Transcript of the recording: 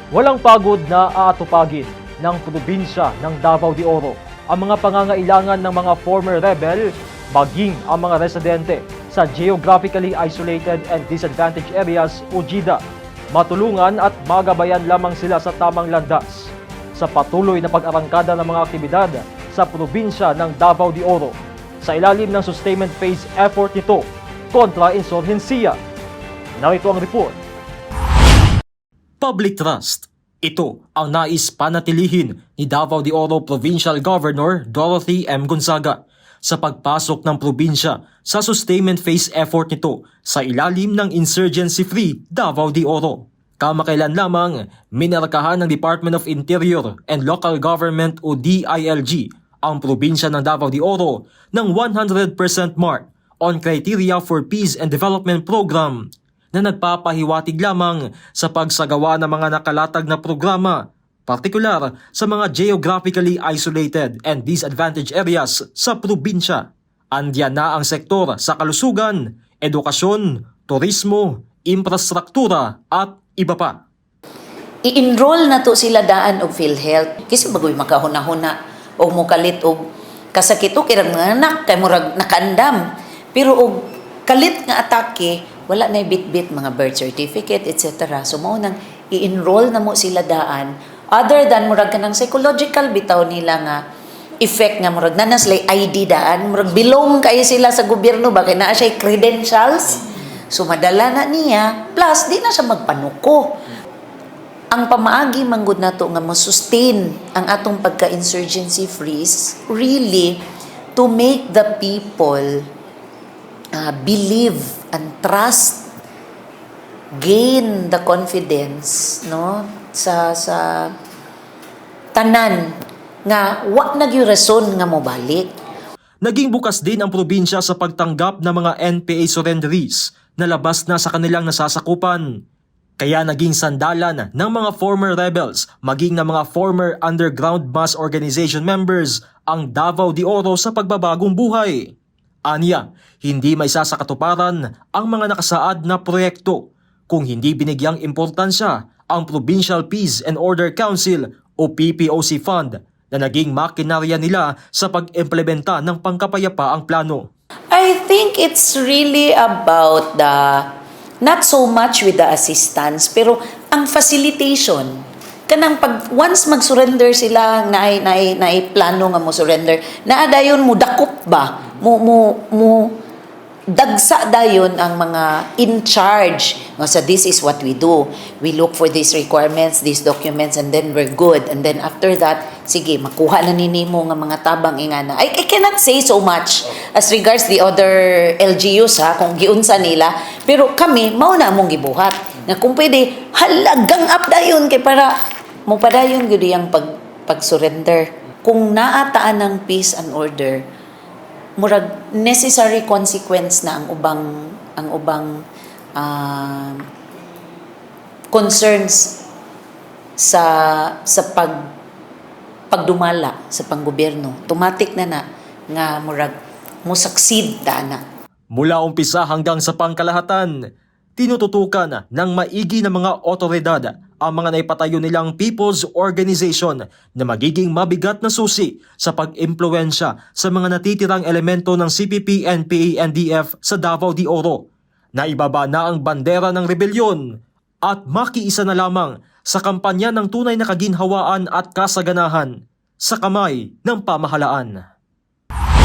Walang pagod na aatupagin ng probinsya ng Davao de Oro ang mga pangangailangan ng mga former rebel maging ang mga residente sa geographically isolated and disadvantaged areas o GIDA. Matulungan at magabayan lamang sila sa tamang landas sa patuloy na pag-arangkada ng mga aktibidad sa probinsya ng Davao de Oro sa ilalim ng sustainment phase effort nito kontra insurhensiya. Narito ang report. Public trust. Ito ang nais panatilihin ni Davao de Oro Provincial Governor Dorothy M. Gonzaga sa pagpasok ng probinsya sa sustainment phase effort nito sa ilalim ng insurgency-free Davao de Oro. Kamakailan lamang, minarkahan ng Department of Interior and Local Government o DILG ang probinsya ng Davao de Oro ng 100% mark on criteria for peace and development program na nagpapahiwatig lamang sa pagsagawa ng mga nakalatag na programa, partikular sa mga geographically isolated and disadvantaged areas sa probinsya. Andiyan na ang sektor sa kalusugan, edukasyon, turismo, infrastruktura at iba pa. I-enroll na to sila daan og PhilHealth kasi bagoy makahuna-huna o mukalit og kasakit o kirang mga anak kay murag nakaandam pero og kalit nga atake wala na bit-bit mga birth certificate etc. So mao nang i-enroll na mo sila daan other than murag kanang psychological bitaw nila nga effect nga murag nanas lay ID daan murag belong kay sila sa gobyerno ba kay naa siya credentials. So madala na niya plus di na siya magpanuko. Ang pamaagi manggod nato nga mo-sustain ang atong pagka-insurgency freeze really to make the people believe and trust, gain the confidence no sa tanan nga wa nagyo rason nga mobalik. Naging bukas din ang probinsya sa pagtanggap ng mga NPA surrenderies na labas na sa kanilang nasasakupan. Kaya naging sandalan ng mga former rebels maging ng mga former underground mass organization members ang Davao de Oro sa pagbabagong buhay. Aniya, hindi may sasakatuparan ang mga nakasaad na proyekto kung hindi binigyang importansya ang Provincial Peace and Order Council o PPOC Fund na naging makinarya nila sa pag-implementa ng pangkapayapaang plano. I think it's really about not so much with the assistance, pero ang facilitation. Kanang pag once mag-surrender sila, na plano nga mo surrender, naadayon mo dakop ba? Dagsa dayon ang mga in charge. So this is what we do. We look for these requirements, these documents, and then we're good. And then after that, sige, makuha na ninimo nga mga tabang ingana. I cannot say so much as regards the other LGUs kung giunsa nila. Pero kami, mao na among gibuhat. Nga kung pwede, halagang up dayon kay para mo padayon gyud yang pag-surrender. Kung naataan ng peace and order, murag necessary consequence na ang ubang concerns sa pagdumala sa panggobyerno. Automatic na nga murag mo succeed na. Mula umpisa hanggang sa pangkalahatan, tinututukan ng maigi ng mga otoridad ang mga naipatayo nilang people's organization na magiging mabigat na susi sa pag-impluensya sa mga natitirang elemento ng CPP, NPA, NDF sa Davao de Oro na ibaba na ang bandera ng rebelyon at makiisa na lamang sa kampanya ng tunay na kaginhawaan at kasaganahan sa kamay ng pamahalaan.